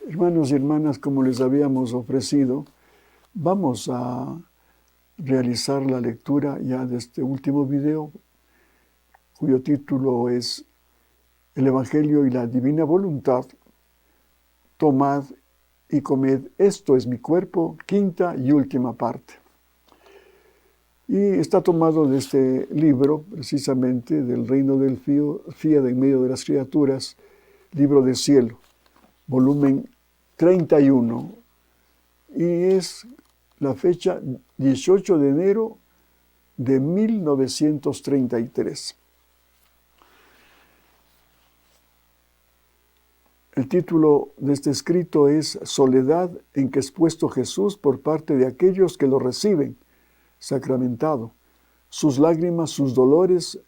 Hermanos y hermanas, como les habíamos ofrecido, vamos a realizar la lectura ya de este último video, cuyo título es El Evangelio y la Divina Voluntad. Tomad y comed, esto es mi cuerpo, quinta y última parte. Y está tomado de este libro, precisamente, del Reino del Fiat en medio de las criaturas, Libro del Cielo, volumen 31, y es la fecha 18 de enero de 1933. El título de este escrito es Soledad en que es puesto Jesús por parte de aquellos que lo reciben, sacramentado, sus lágrimas, sus dolores,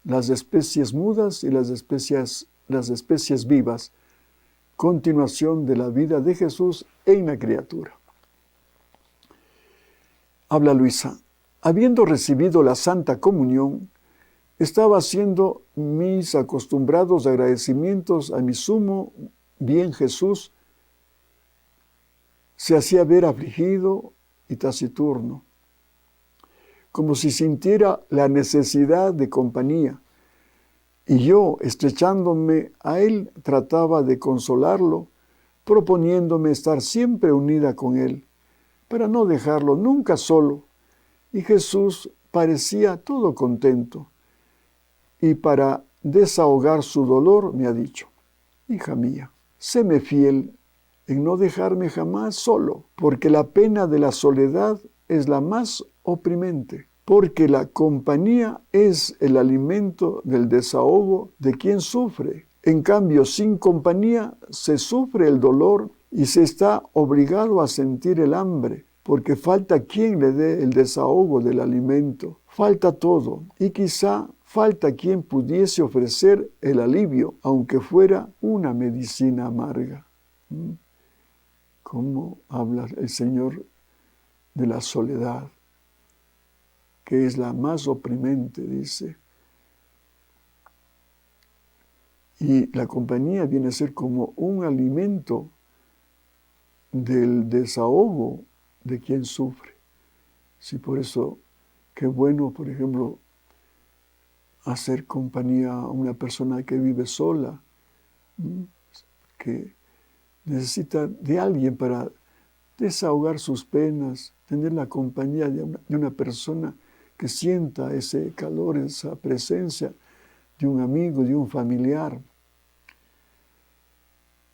las especies mudas y las especies vivas, continuación de la vida de Jesús en la criatura. Habla Luisa. Habiendo recibido la Santa Comunión, estaba haciendo mis acostumbrados agradecimientos a mi sumo bien Jesús. Se hacía ver afligido y taciturno, como si sintiera la necesidad de compañía, y yo, estrechándome a él, trataba de consolarlo, proponiéndome estar siempre unida con él, para no dejarlo nunca solo, y Jesús parecía todo contento, y para desahogar su dolor me ha dicho: hija mía, séme fiel en no dejarme jamás solo, porque la pena de la soledad es la más oprimente, porque la compañía es el alimento del desahogo de quien sufre. En cambio, sin compañía se sufre el dolor y se está obligado a sentir el hambre, porque falta quien le dé el desahogo del alimento. Falta todo, y quizá falta quien pudiese ofrecer el alivio, aunque fuera una medicina amarga. ¿Cómo habla el Señor de la soledad, que es la más oprimente, dice? Y la compañía viene a ser como un alimento del desahogo de quien sufre. Sí, por eso, qué bueno, por ejemplo, hacer compañía a una persona que vive sola, que necesita de alguien para desahogar sus penas, tener la compañía de una persona que sienta ese calor, esa presencia de un amigo, de un familiar.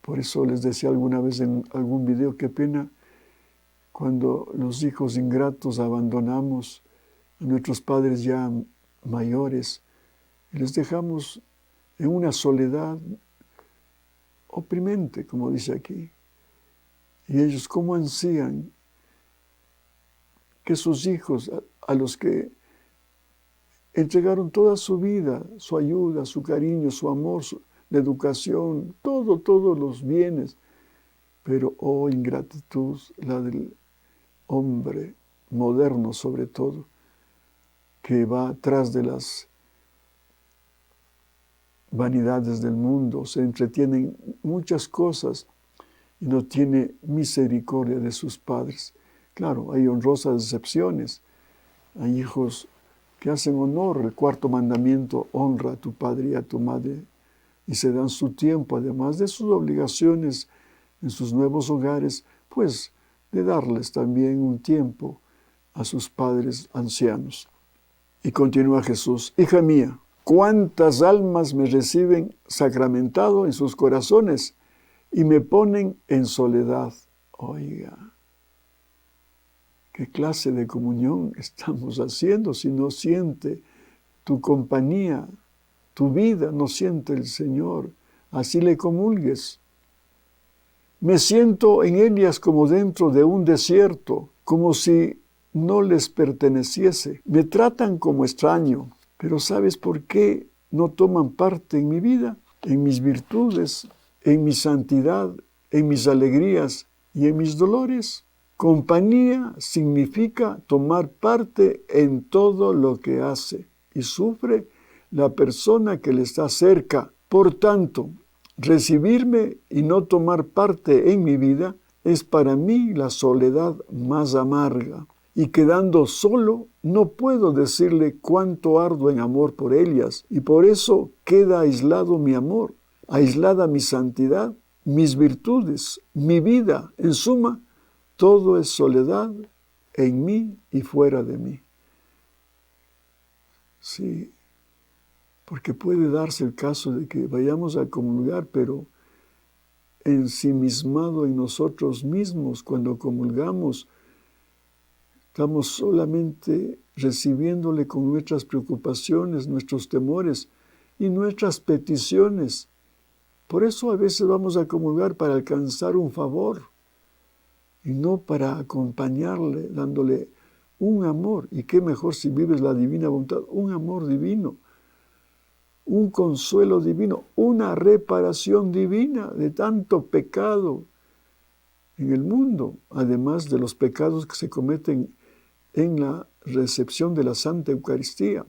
Por eso les decía alguna vez en algún video, qué pena cuando los hijos ingratos abandonamos a nuestros padres ya mayores y les dejamos en una soledad oprimente, como dice aquí. Y ellos cómo ansían que sus hijos, a los que entregaron toda su vida, su ayuda, su cariño, su amor, la educación, todos los bienes, pero ingratitud, la del hombre moderno sobre todo, que va tras de las vanidades del mundo, se entretiene en muchas cosas y no tiene misericordia de sus padres. Claro, hay honrosas excepciones. Hay hijos que hacen honor. El cuarto mandamiento: honra a tu padre y a tu madre, y se dan su tiempo, además de sus obligaciones en sus nuevos hogares, pues de darles también un tiempo a sus padres ancianos. Y continúa Jesús: hija mía, cuántas almas me reciben sacramentado en sus corazones y me ponen en soledad. Oiga, ¿qué clase de comunión estamos haciendo si no siente tu compañía, tu vida no siente el Señor? Así le comulgues. Me siento en ellas como dentro de un desierto, como si no les perteneciese. Me tratan como extraño, pero ¿sabes por qué no toman parte en mi vida? En mis virtudes, en mi santidad, en mis alegrías y en mis dolores. Compañía significa tomar parte en todo lo que hace y sufre la persona que le está cerca. Por tanto, recibirme y no tomar parte en mi vida es para mí la soledad más amarga. Y quedando solo, no puedo decirle cuánto ardo en amor por ellas, y por eso queda aislado mi amor, aislada mi santidad, mis virtudes, mi vida. En suma, todo es soledad en mí y fuera de mí. Sí, porque puede darse el caso de que vayamos a comulgar, pero ensimismado en nosotros mismos, cuando comulgamos, estamos solamente recibiéndole con nuestras preocupaciones, nuestros temores y nuestras peticiones. Por eso a veces vamos a comulgar para alcanzar un favor y no para acompañarle, dándole un amor. Y qué mejor si vives la divina voluntad, un amor divino, un consuelo divino, una reparación divina de tanto pecado en el mundo, además de los pecados que se cometen en la recepción de la Santa Eucaristía.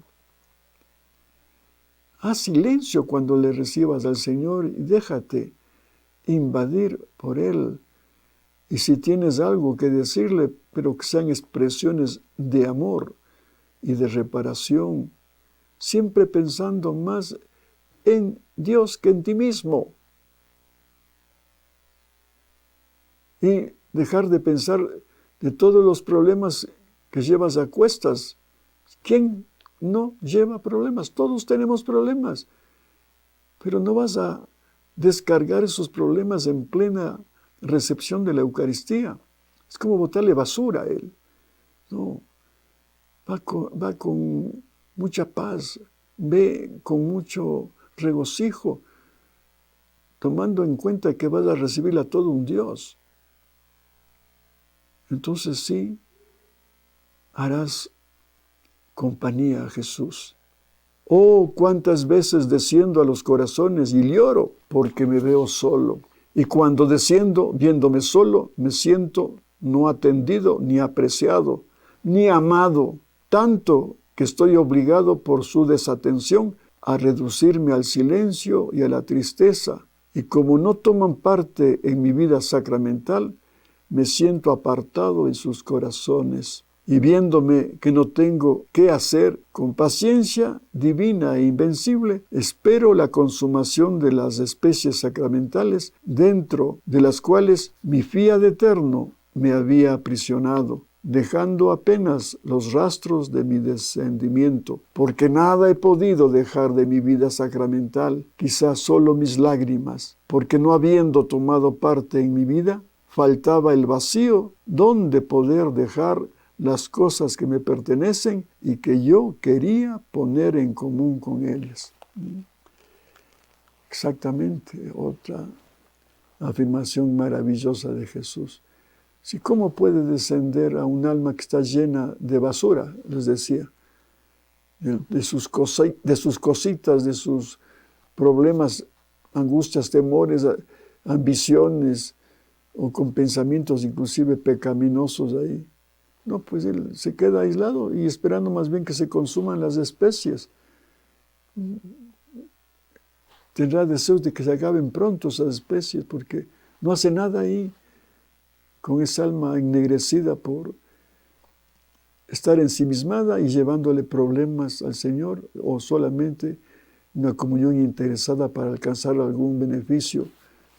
Haz silencio cuando le recibas al Señor y déjate invadir por Él. Y si tienes algo que decirle, pero que sean expresiones de amor y de reparación, siempre pensando más en Dios que en ti mismo. Y dejar de pensar de todos los problemas que llevas a cuestas. ¿Quién no lleva problemas? Todos tenemos problemas. Pero no vas a descargar esos problemas en plena recepción de la Eucaristía. Es como botarle basura a Él. No, va con mucha paz, ve con mucho regocijo, tomando en cuenta que vas a recibir a todo un Dios. Entonces sí, harás compañía a Jesús. Oh, cuántas veces desciendo a los corazones y lloro porque me veo solo. Y cuando desciendo, viéndome solo, me siento no atendido, ni apreciado, ni amado, tanto que estoy obligado por su desatención a reducirme al silencio y a la tristeza. Y como no toman parte en mi vida sacramental, me siento apartado en sus corazones. Y viéndome que no tengo qué hacer, con paciencia divina e invencible, espero la consumación de las especies sacramentales, dentro de las cuales mi fiat eterno me había aprisionado, dejando apenas los rastros de mi descendimiento, porque nada he podido dejar de mi vida sacramental, quizás solo mis lágrimas, porque no habiendo tomado parte en mi vida, faltaba el vacío donde poder dejar las cosas que me pertenecen y que yo quería poner en común con ellas. Exactamente, otra afirmación maravillosa de Jesús. Si ¿cómo puede descender a un alma que está llena de basura? Les decía, de sus cositas, de sus problemas, angustias, temores, ambiciones, o con pensamientos inclusive pecaminosos ahí. No, pues él se queda aislado y esperando más bien que se consuman las especies. Tendrá deseos de que se acaben pronto esas especies porque no hace nada ahí con esa alma ennegrecida por estar ensimismada y llevándole problemas al Señor, o solamente una comunión interesada para alcanzar algún beneficio.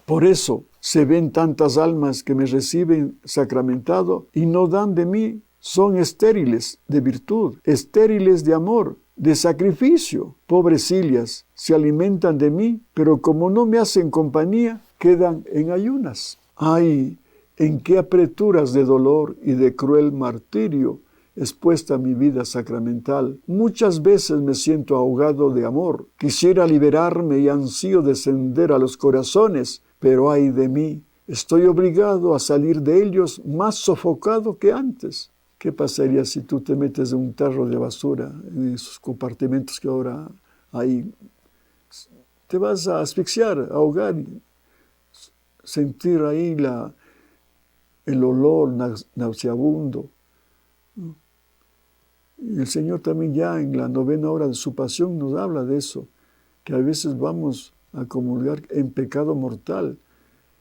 Por eso se ven tantas almas que me reciben sacramentado y no dan de mí. Son estériles de virtud, estériles de amor, de sacrificio. Pobrecillas, se alimentan de mí, pero como no me hacen compañía, quedan en ayunas. ¡Ay! ¿En qué apreturas de dolor y de cruel martirio es puesta mi vida sacramental? Muchas veces me siento ahogado de amor. Quisiera liberarme y ansío descender a los corazones, pero ay de mí, estoy obligado a salir de ellos más sofocado que antes. ¿Qué pasaría si tú te metes en un tarro de basura, en esos compartimentos que ahora hay? Te vas a asfixiar, a ahogar, sentir ahí el olor nauseabundo. Y el Señor también ya en la 9ª hora de su pasión nos habla de eso, que a veces vamos a comulgar en pecado mortal.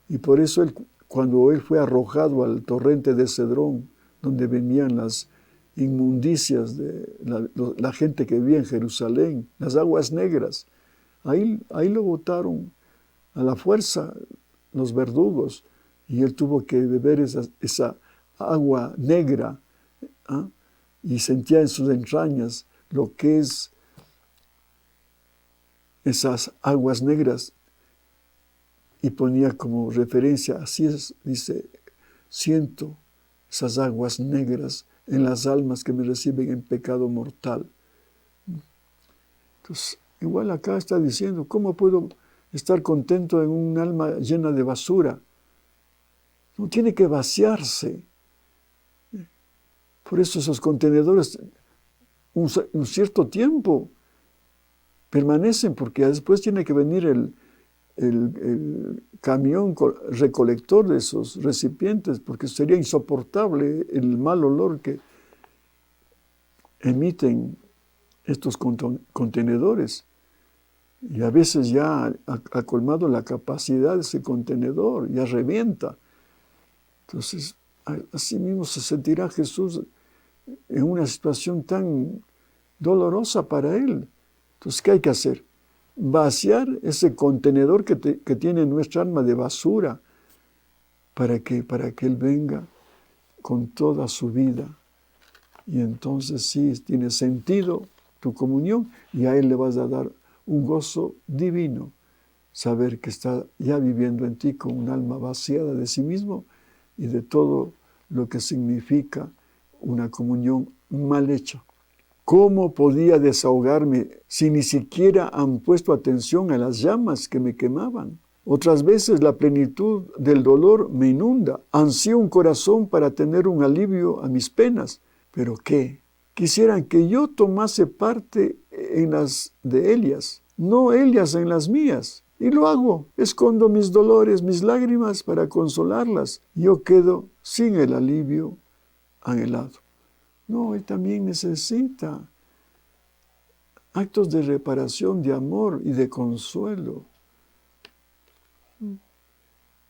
Y por eso cuando él fue arrojado al torrente de Cedrón, donde venían las inmundicias de la gente que vivía en Jerusalén, las aguas negras, ahí lo botaron a la fuerza los verdugos, y él tuvo que beber esa agua negra, ¿ah? Y sentía en sus entrañas lo que es esas aguas negras, y ponía como referencia, así es, dice, siento esas aguas negras en las almas que me reciben en pecado mortal. Entonces, igual acá está diciendo, ¿cómo puedo estar contento en un alma llena de basura? No, tiene que vaciarse. Por eso esos contenedores un cierto tiempo permanecen, porque después tiene que venir el camión recolector de esos recipientes, porque sería insoportable el mal olor que emiten estos contenedores. Y a veces ya ha colmado la capacidad de ese contenedor, ya revienta. Entonces, así mismo se sentirá Jesús en una situación tan dolorosa para él. Entonces, ¿qué hay que hacer? Vaciar ese contenedor que tiene nuestra alma de basura para que Él venga con toda su vida. Y entonces sí, tiene sentido tu comunión, y a Él le vas a dar un gozo divino, saber que está ya viviendo en ti con un alma vaciada de sí mismo y de todo lo que significa una comunión mal hecha. ¿Cómo podía desahogarme si ni siquiera han puesto atención a las llamas que me quemaban? Otras veces la plenitud del dolor me inunda. Ansío un corazón para tener un alivio a mis penas. ¿Pero qué? Quisieran que yo tomase parte en las de ellas, no ellas en las mías. Y lo hago. Escondo mis dolores, mis lágrimas para consolarlas. Yo quedo sin el alivio anhelado. No, él también necesita actos de reparación, de amor y de consuelo.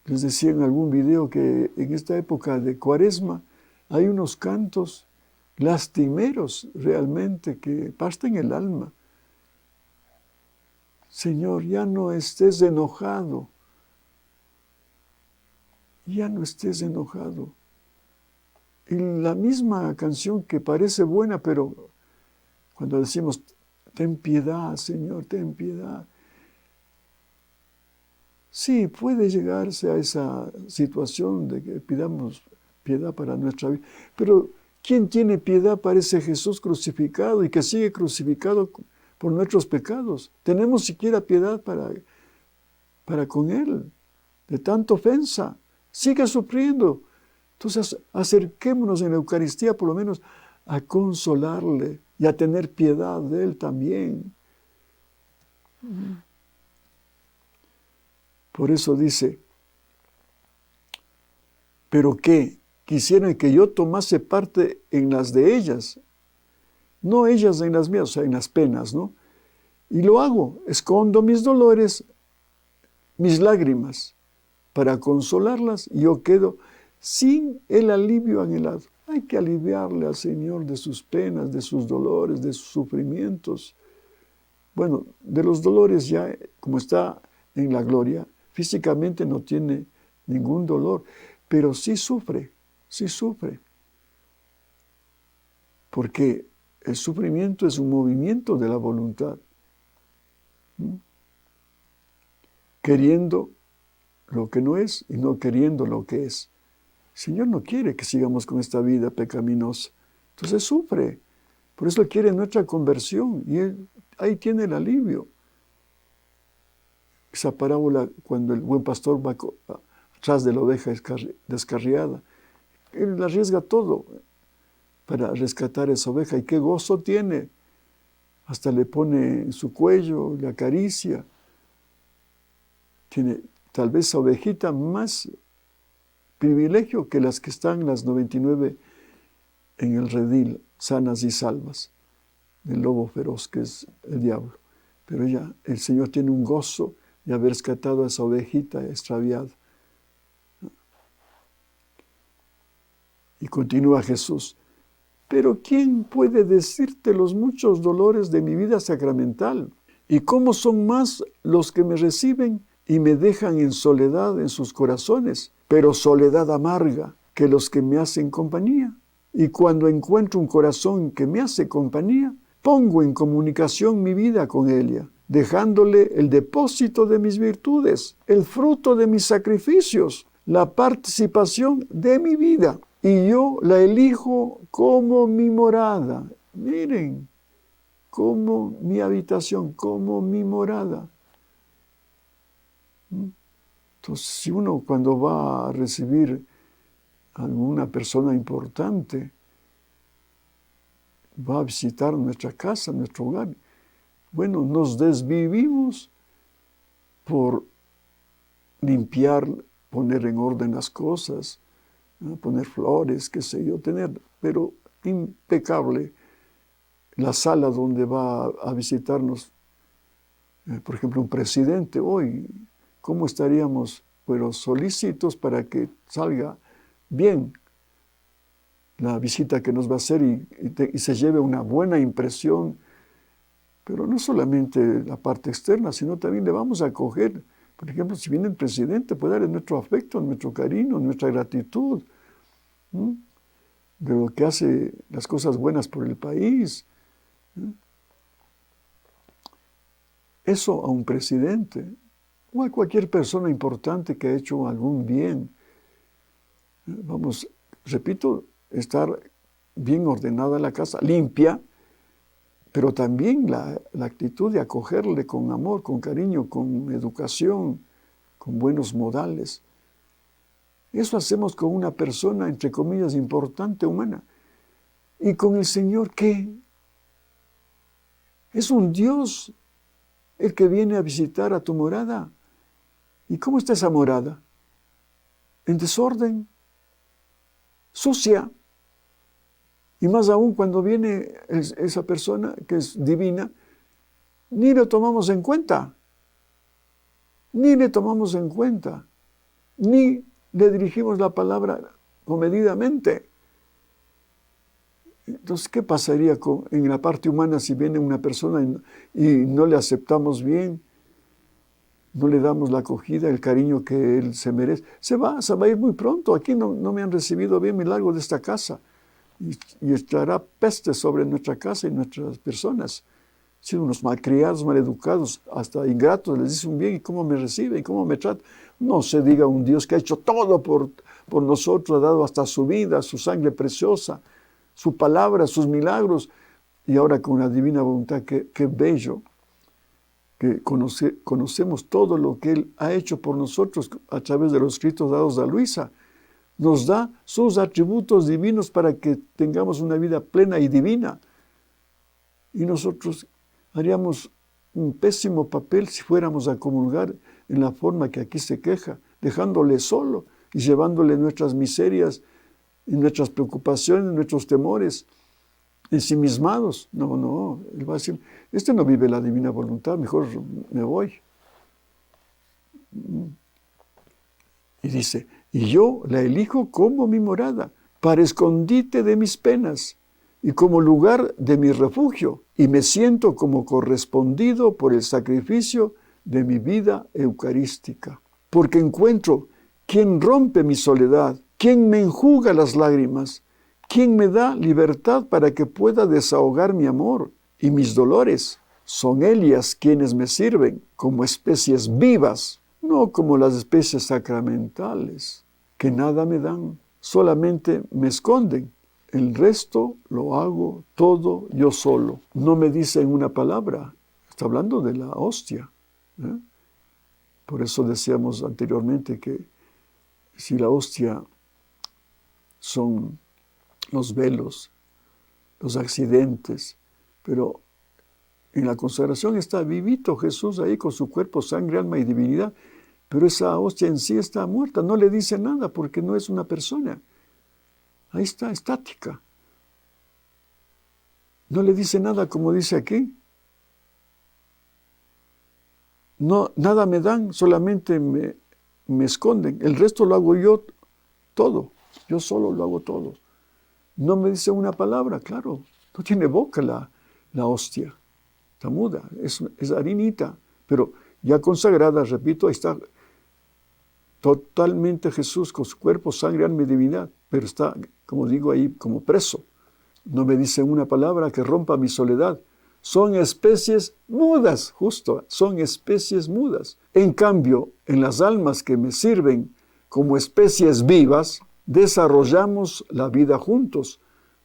Les decía en algún video que en esta época de Cuaresma hay unos cantos lastimeros realmente que parten el alma. Señor, ya no estés enojado. Ya no estés enojado. Y la misma canción que parece buena, pero cuando decimos, ten piedad, Señor, ten piedad. Sí, puede llegarse a esa situación de que pidamos piedad para nuestra vida. Pero ¿quién tiene piedad para ese Jesús crucificado y que sigue crucificado por nuestros pecados? ¿Tenemos siquiera piedad para con Él? De tanta ofensa. Sigue sufriendo. Entonces, acerquémonos en la Eucaristía por lo menos a consolarle y a tener piedad de Él también. Por eso dice, ¿pero qué? Quisieran que yo tomase parte en las de ellas, no ellas en las mías, o sea, en las penas, ¿no? Y lo hago, escondo mis dolores, mis lágrimas, para consolarlas, y yo quedo sin el alivio anhelado. Hay que aliviarle al Señor de sus penas, de sus dolores, de sus sufrimientos. Bueno, de los dolores ya, como está en la gloria, físicamente no tiene ningún dolor, pero sí sufre, porque el sufrimiento es un movimiento de la voluntad, queriendo lo que no es y no queriendo lo que es. El Señor no quiere que sigamos con esta vida pecaminosa, entonces sufre, por eso quiere nuestra conversión, y Él ahí tiene el alivio. Esa parábola, cuando el buen pastor va atrás de la oveja descarriada, él arriesga todo para rescatar esa oveja. Y qué gozo tiene. Hasta le pone en su cuello, le acaricia. Tiene tal vez esa ovejita más privilegio que las que están las 99 en el redil, sanas y salvas, del lobo feroz que es el diablo. Pero el Señor tiene un gozo y haber rescatado a esa ovejita extraviada. Y continúa Jesús: pero ¿quién puede decirte los muchos dolores de mi vida sacramental? ¿Y cómo son más los que me reciben y me dejan en soledad en sus corazones? Pero soledad amarga que los que me hacen compañía. Y cuando encuentro un corazón que me hace compañía, pongo en comunicación mi vida con ella, dejándole el depósito de mis virtudes, el fruto de mis sacrificios, la participación de mi vida. Y yo la elijo como mi morada. Miren, como mi habitación, como mi morada. Entonces, si uno cuando va a recibir a alguna persona importante, va a visitar nuestra casa, nuestro hogar, bueno, nos desvivimos por limpiar, poner en orden las cosas, ¿no? Poner flores, qué sé yo, tener, pero impecable la sala donde va a visitarnos, por ejemplo, un presidente. Hoy, ¿cómo estaríamos, pero solícitos para que salga bien la visita que nos va a hacer y se lleve una buena impresión? Pero no solamente la parte externa, sino también le vamos a acoger. Por ejemplo, si viene el presidente, puede darle nuestro afecto, nuestro cariño, nuestra gratitud, ¿no?, de lo que hace las cosas buenas por el país, ¿no? Eso a un presidente o a cualquier persona importante que ha hecho algún bien. Vamos, repito, estar bien ordenada la casa, limpia, pero también la actitud de acogerle con amor, con cariño, con educación, con buenos modales. Eso hacemos con una persona, entre comillas, importante, humana. ¿Y con el Señor qué? Es un Dios el que viene a visitar a tu morada. ¿Y cómo está esa morada? En desorden, sucia. Y más aún cuando viene esa persona que es divina, ni lo tomamos en cuenta. Ni le tomamos en cuenta. Ni le dirigimos la palabra comedidamente. Entonces, ¿qué pasaría en la parte humana si viene una persona y no le aceptamos bien? No le damos la acogida, el cariño que él se merece. Se va a ir muy pronto. Aquí no me han recibido bien, me largo de esta casa. Y estará peste sobre nuestra casa y nuestras personas. Siendo unos malcriados, maleducados, hasta ingratos, les dicen bien, ¿y cómo me reciben? ¿Y cómo me tratan? No se diga un Dios que ha hecho todo por nosotros, ha dado hasta su vida, su sangre preciosa, su palabra, sus milagros, y ahora con la divina voluntad, qué bello, que conocemos todo lo que Él ha hecho por nosotros a través de los escritos dados a Luisa. Nos da sus atributos divinos para que tengamos una vida plena y divina. Y nosotros haríamos un pésimo papel si fuéramos a comulgar en la forma que aquí se queja, dejándole solo y llevándole nuestras miserias y nuestras preocupaciones, nuestros temores, ensimismados. No, Él va a decir, este no vive la divina voluntad, mejor me voy. Y dice, y yo la elijo como mi morada, para escondite de mis penas y como lugar de mi refugio, y me siento como correspondido por el sacrificio de mi vida eucarística. Porque encuentro quien rompe mi soledad, quien me enjuga las lágrimas, quien me da libertad para que pueda desahogar mi amor y mis dolores. Son ellas quienes me sirven como especies vivas, no como las especies sacramentales, que nada me dan, solamente me esconden. El resto lo hago todo yo solo. No me dicen una palabra. Está hablando de la hostia, ¿eh? Por eso decíamos anteriormente que si la hostia son los velos, los accidentes, pero en la consagración está vivito Jesús ahí con su cuerpo, sangre, alma y divinidad, pero esa hostia en sí está muerta, no le dice nada porque no es una persona. Ahí está, estática. No le dice nada como dice aquí. no, nada me dan, solamente me esconden. El resto lo hago yo todo. Yo solo lo hago todo. No me dice una palabra, claro. No tiene boca la hostia. Está muda, es harinita. Pero ya consagrada, repito, ahí está totalmente Jesús con su cuerpo, sangre, alma y divinidad. Pero está, como digo ahí, como preso. No me dice una palabra que rompa mi soledad. Son especies mudas, justo, son especies mudas. En cambio, en las almas que me sirven como especies vivas, desarrollamos la vida juntos,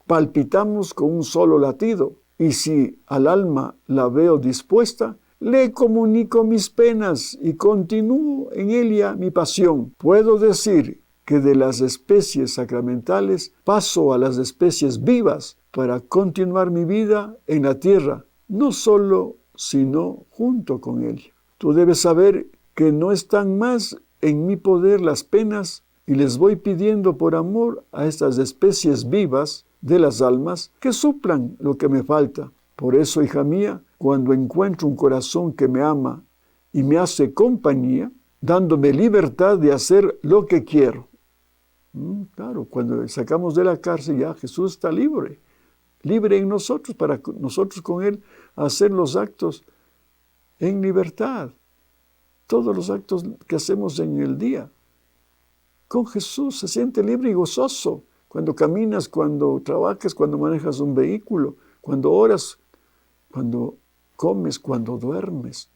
palpitamos con un solo latido, y si al alma la veo dispuesta, le comunico mis penas y continúo en ella mi pasión. Puedo decir que de las especies sacramentales paso a las especies vivas para continuar mi vida en la tierra, no solo, sino junto con ella. Tú debes saber que no están más en mi poder las penas y les voy pidiendo por amor a estas especies vivas de las almas que suplan lo que me falta. Por eso, hija mía, cuando encuentro un corazón que me ama y me hace compañía, dándome libertad de hacer lo que quiero. Claro, cuando sacamos de la cárcel ya Jesús está libre en nosotros, para nosotros con Él hacer los actos en libertad. Todos los actos que hacemos en el día. Con Jesús se siente libre y gozoso. Cuando caminas, cuando trabajas, cuando manejas un vehículo, cuando oras, cuando comes, cuando duermes.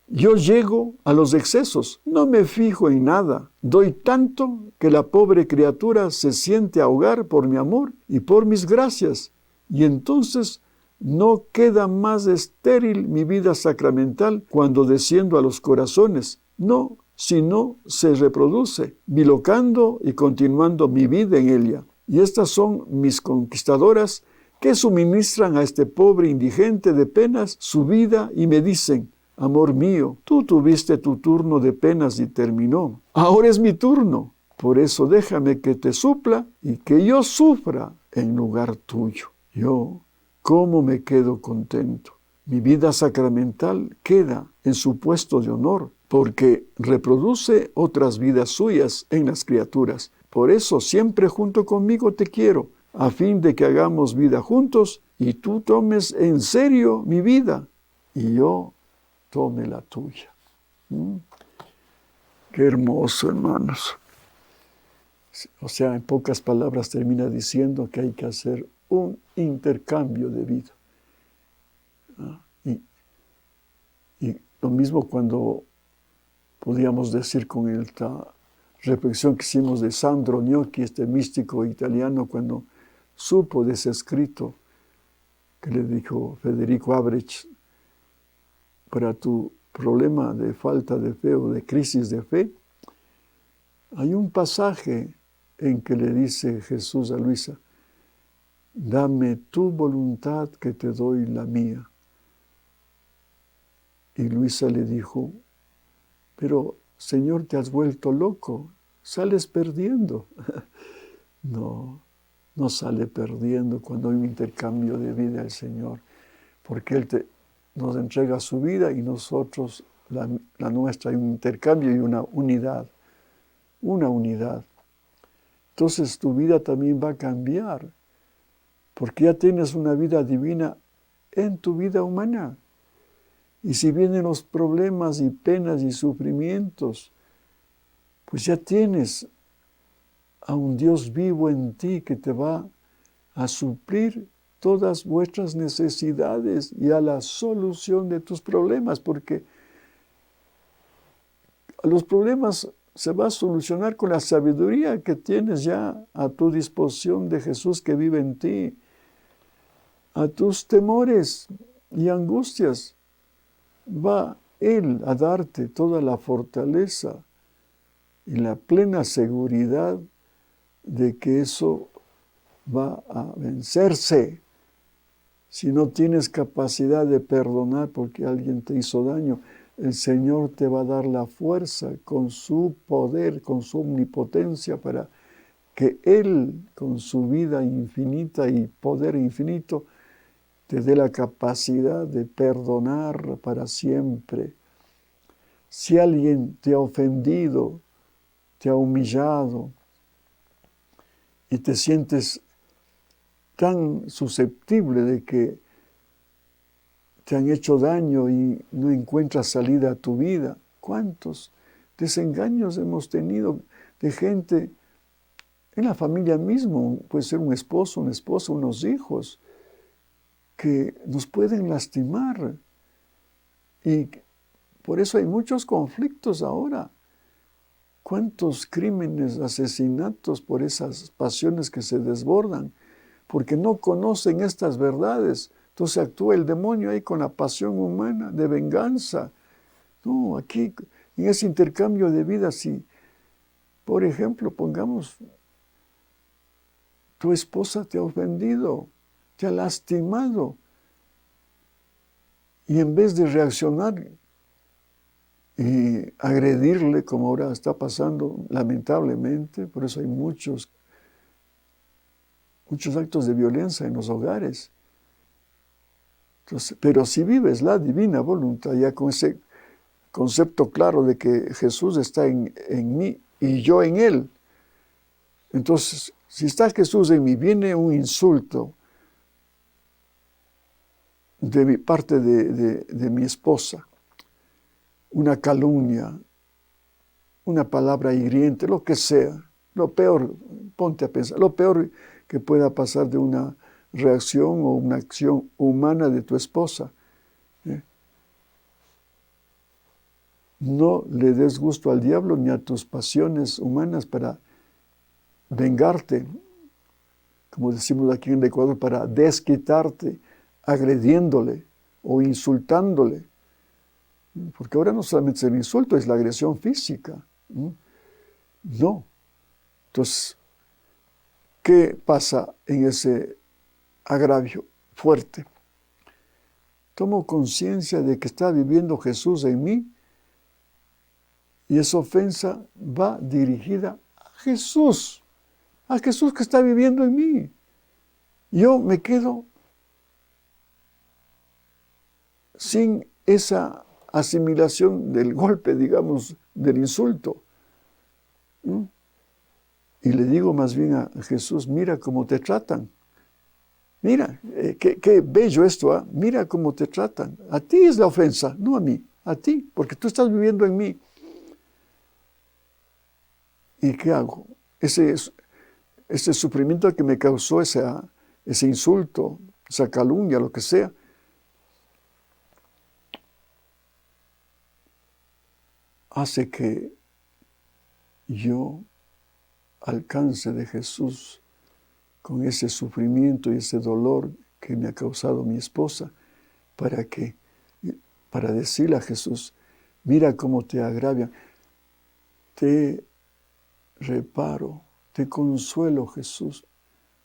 Yo llego a los excesos, no me fijo en nada. Doy tanto que la pobre criatura se siente ahogar por mi amor y por mis gracias. Y entonces no queda más estéril mi vida sacramental cuando desciendo a los corazones. No, sino se reproduce, bilocando y continuando mi vida en ella. Y estas son mis conquistadoras que suministran a este pobre indigente de penas su vida y me dicen: amor mío, tú tuviste tu turno de penas y terminó. Ahora es mi turno. Por eso déjame que te supla y que yo sufra en lugar tuyo. Yo, ¿cómo me quedo contento? Mi vida sacramental queda en su puesto de honor, porque reproduce otras vidas suyas en las criaturas. Por eso siempre junto conmigo te quiero, a fin de que hagamos vida juntos y tú tomes en serio mi vida y yo tome la tuya. Qué hermoso, hermanos. O sea, en pocas palabras termina diciendo que hay que hacer un intercambio de vida. Y lo mismo cuando podríamos decir con esta reflexión que hicimos de Sandro Gnocchi, este místico italiano, cuando supo de ese escrito que le dijo Federico Abrech: para tu problema de falta de fe o de crisis de fe, hay un pasaje en que le dice Jesús a Luisa: dame tu voluntad que te doy la mía. Y Luisa le dijo: pero Señor, te has vuelto loco, sales perdiendo. No sale perdiendo cuando hay un intercambio de vida al Señor, porque Él nos entrega su vida y nosotros la nuestra. Hay un intercambio y una unidad. Entonces tu vida también va a cambiar, porque ya tienes una vida divina en tu vida humana. Y si vienen los problemas y penas y sufrimientos, pues ya tienes a un Dios vivo en ti que te va a suplir todas vuestras necesidades y a la solución de tus problemas, porque los problemas se va a solucionar con la sabiduría que tienes ya a tu disposición de Jesús que vive en ti. A tus temores y angustias va Él a darte toda la fortaleza y la plena seguridad de que eso va a vencerse. Si no tienes capacidad de perdonar porque alguien te hizo daño, el Señor te va a dar la fuerza con su poder, con su omnipotencia, para que Él, con su vida infinita y poder infinito, te dé la capacidad de perdonar para siempre. Si alguien te ha ofendido, te ha humillado y te sientes tan susceptible de que te han hecho daño y no encuentras salida a tu vida. ¿Cuántos desengaños hemos tenido de gente en la familia mismo? Puede ser un esposo, una esposa, unos hijos, que nos pueden lastimar. Y por eso hay muchos conflictos ahora. ¿Cuántos crímenes, asesinatos por esas pasiones que se desbordan? Porque no conocen estas verdades. Entonces actúa el demonio ahí con la pasión humana de venganza. No, aquí en ese intercambio de vida, si, por ejemplo, pongamos, tu esposa te ha ofendido, te ha lastimado, y en vez de reaccionar y agredirle, como ahora está pasando lamentablemente, por eso hay muchos actos de violencia en los hogares. Entonces, pero si vives la divina voluntad, ya con ese concepto claro de que Jesús está en mí y yo en Él, entonces, si está Jesús en mí, viene un insulto de mi parte de mi esposa, una calumnia, una palabra hiriente, lo que sea, lo peor, ponte a pensar, lo peor que pueda pasar de una reacción o una acción humana de tu esposa. No le des gusto al diablo ni a tus pasiones humanas para vengarte, como decimos aquí en el Ecuador, para desquitarte, agrediéndole o insultándole. Porque ahora no solamente es el insulto, es la agresión física. No. Entonces, ¿qué pasa en ese agravio fuerte? Tomo conciencia de que está viviendo Jesús en mí y esa ofensa va dirigida a Jesús que está viviendo en mí. Yo me quedo sin esa asimilación del golpe, digamos, del insulto. Y le digo más bien a Jesús, mira cómo te tratan. Mira, qué bello esto, ¿eh? Mira cómo te tratan. A ti es la ofensa, no a mí, a ti, porque tú estás viviendo en mí. ¿Y qué hago? Ese sufrimiento que me causó ese insulto, esa calumnia, lo que sea, hace que yo alcance de Jesús con ese sufrimiento y ese dolor que me ha causado mi esposa, para decirle a Jesús, mira cómo te agravian, te reparo, te consuelo, Jesús,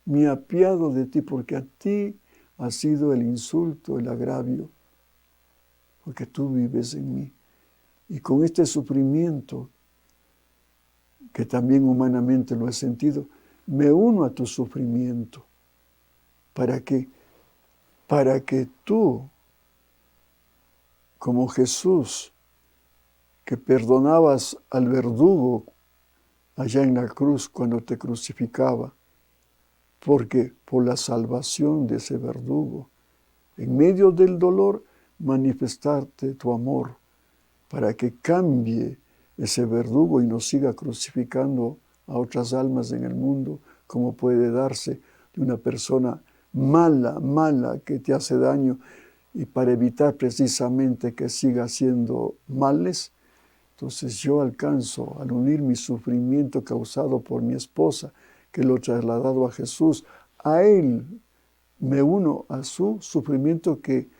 me apiado de ti, porque a ti ha sido el insulto, el agravio, porque tú vives en mí. Y con este sufrimiento, que también humanamente lo he sentido, me uno a tu sufrimiento. ¿Para qué? Para que tú, como Jesús, que perdonabas al verdugo allá en la cruz cuando te crucificaba, porque por la salvación de ese verdugo, en medio del dolor, manifestarte tu amor, para que cambie ese verdugo y nos siga crucificando a otras almas en el mundo, como puede darse de una persona mala que te hace daño, y para evitar precisamente que siga haciendo males. Entonces yo alcanzo, al unir mi sufrimiento causado por mi esposa, que lo he trasladado a Jesús, a Él me uno a su sufrimiento que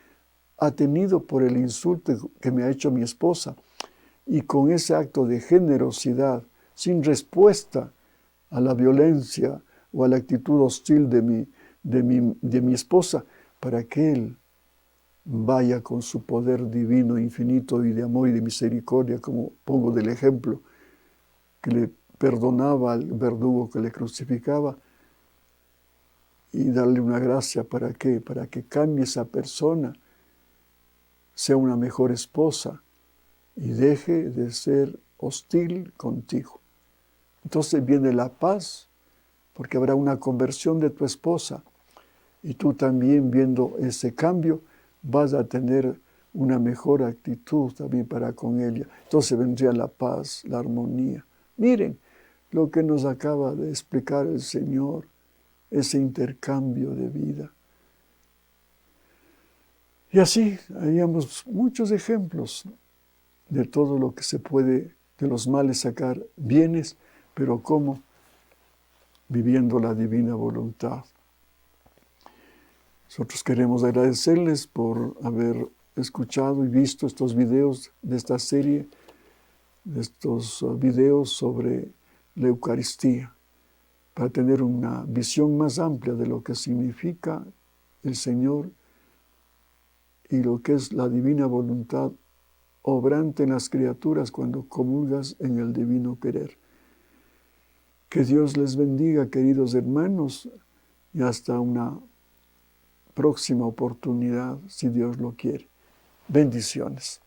ha tenido por el insulto que me ha hecho mi esposa. Y con ese acto de generosidad, sin respuesta a la violencia o a la actitud hostil de mi esposa, para que Él vaya con su poder divino, infinito y de amor y de misericordia, como pongo del ejemplo, que le perdonaba al verdugo que le crucificaba, y darle una gracia. ¿Para qué? Para que cambie esa persona, sea una mejor esposa y deje de ser hostil contigo. Entonces viene la paz, porque habrá una conversión de tu esposa y tú también, viendo ese cambio, vas a tener una mejor actitud también para con ella. Entonces vendría la paz, la armonía. Miren lo que nos acaba de explicar el Señor, ese intercambio de vida. Y así haríamos muchos ejemplos de todo lo que se puede de los males sacar bienes, pero cómo, viviendo la divina voluntad. Nosotros queremos agradecerles por haber escuchado y visto estos videos de esta serie, de estos videos sobre la Eucaristía, para tener una visión más amplia de lo que significa el Señor y lo que es la divina voluntad obrante en las criaturas cuando comulgas en el divino querer. Que Dios les bendiga, queridos hermanos, y hasta una próxima oportunidad, si Dios lo quiere. Bendiciones.